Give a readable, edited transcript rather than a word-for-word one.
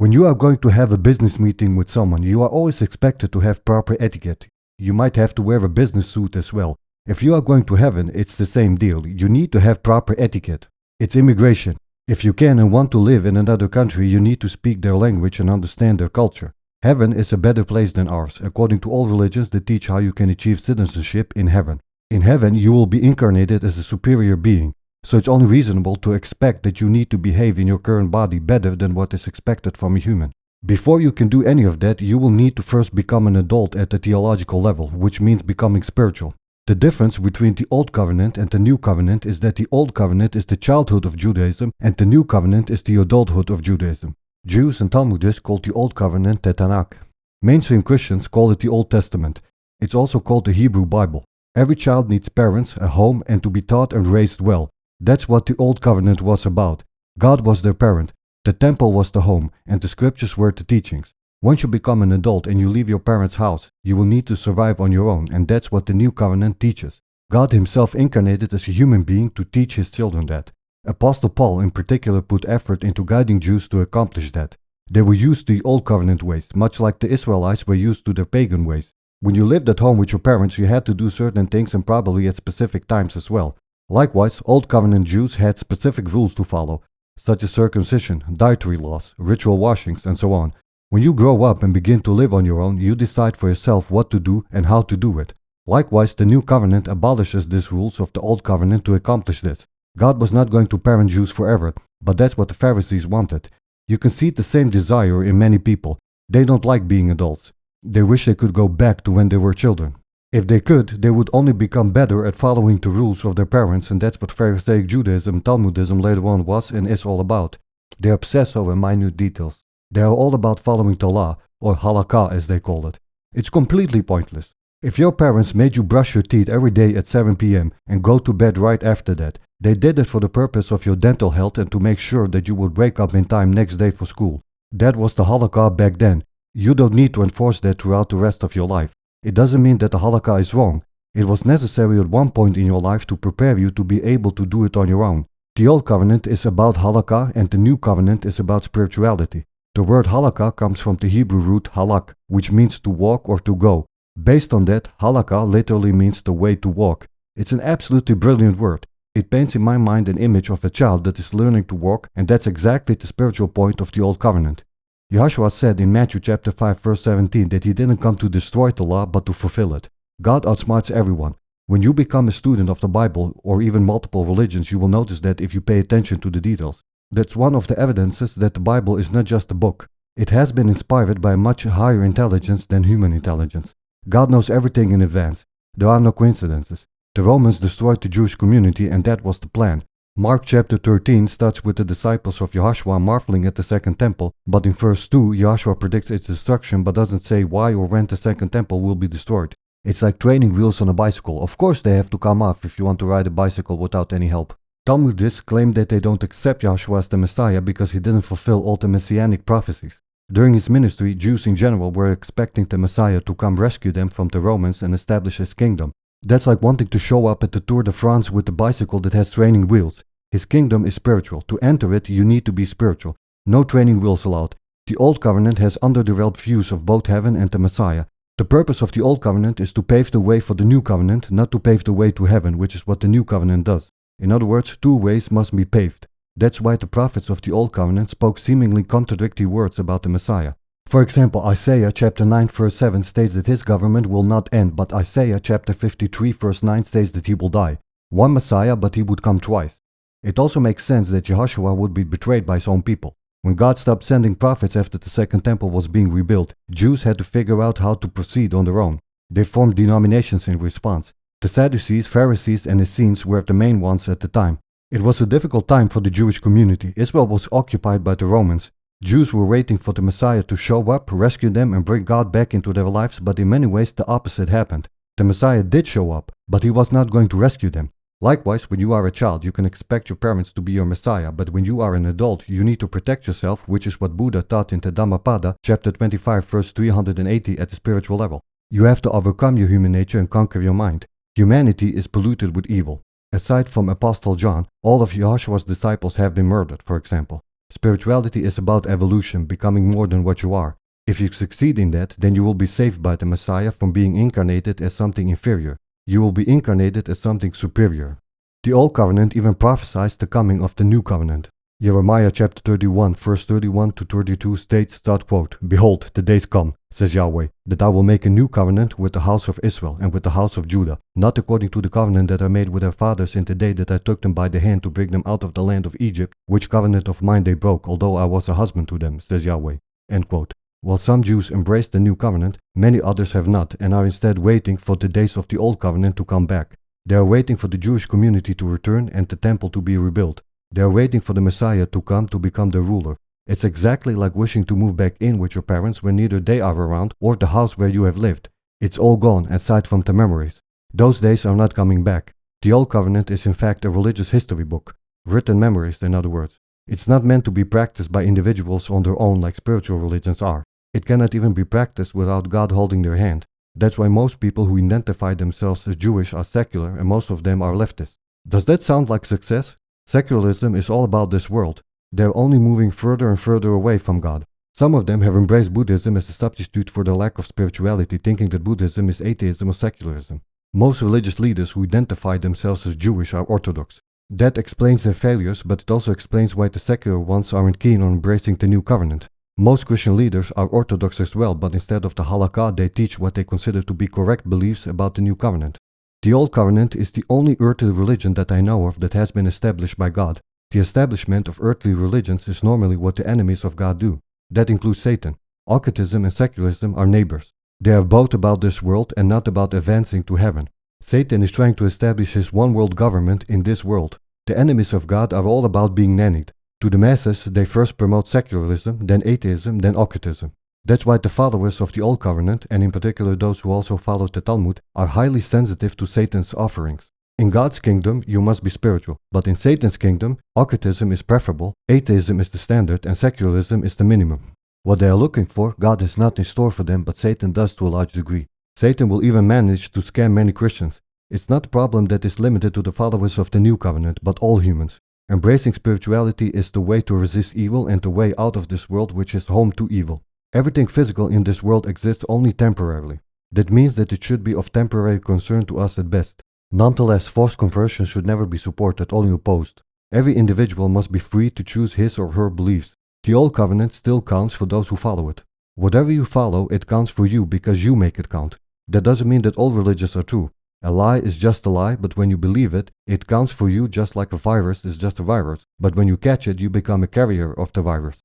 When you are going to have a business meeting with someone, you are always expected to have proper etiquette. You might have to wear a business suit as well. If you are going to heaven, it's the same deal. You need to have proper etiquette. It's immigration. If you can and want to live in another country, you need to speak their language and understand their culture. Heaven is a better place than ours, according to all religions that teach how you can achieve citizenship in heaven. In heaven, you will be incarnated as a superior being, so it's only reasonable to expect that you need to behave in your current body better than what is expected from a human. Before you can do any of that, you will need to first become an adult at the theological level, which means becoming spiritual. The difference between the Old Covenant and the New Covenant is that the Old Covenant is the childhood of Judaism and the New Covenant is the adulthood of Judaism. Jews and Talmudists call the Old Covenant the Tanakh. Mainstream Christians call it the Old Testament. It's also called the Hebrew Bible. Every child needs parents, a home, and to be taught and raised well. That's what the Old Covenant was about. God was their parent, the temple was the home, and the scriptures were the teachings. Once you become an adult and you leave your parents' house, you will need to survive on your own, and that's what the New Covenant teaches. God himself incarnated as a human being to teach his children that. Apostle Paul in particular put effort into guiding Jews to accomplish that. They were used to the Old Covenant ways, much like the Israelites were used to their pagan ways. When you lived at home with your parents, you had to do certain things and probably at specific times as well. Likewise, Old Covenant Jews had specific rules to follow, such as circumcision, dietary laws, ritual washings, and so on. When you grow up and begin to live on your own, you decide for yourself what to do and how to do it. Likewise, the New Covenant abolishes these rules of the Old Covenant to accomplish this. God was not going to parent Jews forever, but that's what the Pharisees wanted. You can see the same desire in many people. They don't like being adults. They wish they could go back to when they were children. If they could, they would only become better at following the rules of their parents, and that's what Pharisaic Judaism and Talmudism later on was and is all about. They obsess over minute details. They are all about following the law, or halakha as they call it. It's completely pointless. If your parents made you brush your teeth every day at 7 p.m. and go to bed right after that, they did it for the purpose of your dental health and to make sure that you would wake up in time next day for school. That was the halakha back then. You don't need to enforce that throughout the rest of your life. It doesn't mean that the halakha is wrong. It was necessary at one point in your life to prepare you to be able to do it on your own. The Old Covenant is about halakha and the New Covenant is about spirituality. The word halakha comes from the Hebrew root halak, which means to walk or to go. Based on that, halakha literally means the way to walk. It's an absolutely brilliant word. It paints in my mind an image of a child that is learning to walk, and that's exactly the spiritual point of the Old Covenant. Yahushua said in Matthew chapter 5 verse 17 that he didn't come to destroy the law but to fulfill it. God outsmarts everyone. When you become a student of the Bible or even multiple religions, you will notice that if you pay attention to the details. That's one of the evidences that the Bible is not just a book. It has been inspired by a much higher intelligence than human intelligence. God knows everything in advance. There are no coincidences. The Romans destroyed the Jewish community and that was the plan. Mark chapter 13 starts with the disciples of Yahushua marveling at the second temple, but in verse 2 Yahushua predicts its destruction but doesn't say why or when the second temple will be destroyed. It's like training wheels on a bicycle. Of course they have to come off if you want to ride a bicycle without any help. Talmudists claim that they don't accept Yahushua as the Messiah because he didn't fulfill all the messianic prophecies. During his ministry, Jews in general were expecting the Messiah to come rescue them from the Romans and establish his kingdom. That's like wanting to show up at the Tour de France with a bicycle that has training wheels. His kingdom is spiritual. To enter it, you need to be spiritual. No training wheels allowed. The Old Covenant has underdeveloped views of both heaven and the Messiah. The purpose of the Old Covenant is to pave the way for the New Covenant, not to pave the way to heaven, which is what the New Covenant does. In other words, two ways must be paved. That's why the prophets of the Old Covenant spoke seemingly contradictory words about the Messiah. For example, Isaiah chapter 9 verse 7 states that his government will not end, but Isaiah chapter 53 verse 9 states that he will die. One Messiah, but he would come twice. It also makes sense that Yahushua would be betrayed by his own people. When God stopped sending prophets after the second temple was being rebuilt, Jews had to figure out how to proceed on their own. They formed denominations in response. The Sadducees, Pharisees, and Essenes were the main ones at the time. It was a difficult time for the Jewish community. Israel was occupied by the Romans. Jews were waiting for the Messiah to show up, rescue them, and bring God back into their lives, but in many ways the opposite happened. The Messiah did show up, but he was not going to rescue them. Likewise, when you are a child, you can expect your parents to be your Messiah, but when you are an adult, you need to protect yourself, which is what Buddha taught in the Dhammapada, chapter 25, verse 380 at the spiritual level. You have to overcome your human nature and conquer your mind. Humanity is polluted with evil. Aside from Apostle John, all of Yahushua's disciples have been murdered, for example. Spirituality is about evolution, becoming more than what you are. If you succeed in that, then you will be saved by the Messiah from being incarnated as something inferior. You will be incarnated as something superior. The Old Covenant even prophesies the coming of the New Covenant. Jeremiah chapter 31, verse 31 to 32 states, quote, "Behold, the days come, says Yahweh, that I will make a new covenant with the house of Israel and with the house of Judah, not according to the covenant that I made with their fathers in the day that I took them by the hand to bring them out of the land of Egypt, which covenant of mine they broke, although I was a husband to them, says Yahweh." End quote. While some Jews embrace the new covenant, many others have not, and are instead waiting for the days of the old covenant to come back. They are waiting for the Jewish community to return and the temple to be rebuilt. They are waiting for the Messiah to come to become their ruler. It's exactly like wishing to move back in with your parents when neither they are around or the house where you have lived. It's all gone aside from the memories. Those days are not coming back. The Old Covenant is in fact a religious history book. Written memories, in other words. It's not meant to be practiced by individuals on their own like spiritual religions are. It cannot even be practiced without God holding their hand. That's why most people who identify themselves as Jewish are secular and most of them are leftists. Does that sound like success? Secularism is all about this world. They're only moving further and further away from God. Some of them have embraced Buddhism as a substitute for the lack of spirituality, thinking that Buddhism is atheism or secularism. Most religious leaders who identify themselves as Jewish are Orthodox. That explains their failures, but it also explains why the secular ones aren't keen on embracing the new covenant. Most Christian leaders are Orthodox as well, but instead of the Halakha, they teach what they consider to be correct beliefs about the new covenant. The Old Covenant is the only earthly religion that I know of that has been established by God. The establishment of earthly religions is normally what the enemies of God do. That includes Satan. Occultism and secularism are neighbors. They are both about this world and not about advancing to heaven. Satan is trying to establish his one-world government in this world. The enemies of God are all about being nannied. To the masses, they first promote secularism, then atheism, then occultism. That's why the followers of the Old Covenant, and in particular those who also follow the Talmud, are highly sensitive to Satan's offerings. In God's kingdom, you must be spiritual, but in Satan's kingdom, occultism is preferable, atheism is the standard, and secularism is the minimum. What they are looking for, God has not in store for them, but Satan does to a large degree. Satan will even manage to scam many Christians. It's not a problem that is limited to the followers of the New Covenant, but all humans. Embracing spirituality is the way to resist evil and the way out of this world which is home to evil. Everything physical in this world exists only temporarily. That means that it should be of temporary concern to us at best. Nonetheless, forced conversion should never be supported, only opposed. Every individual must be free to choose his or her beliefs. The Old Covenant still counts for those who follow it. Whatever you follow, it counts for you because you make it count. That doesn't mean that all religions are true. A lie is just a lie, but when you believe it, it counts for you just like a virus is just a virus. But when you catch it, you become a carrier of the virus.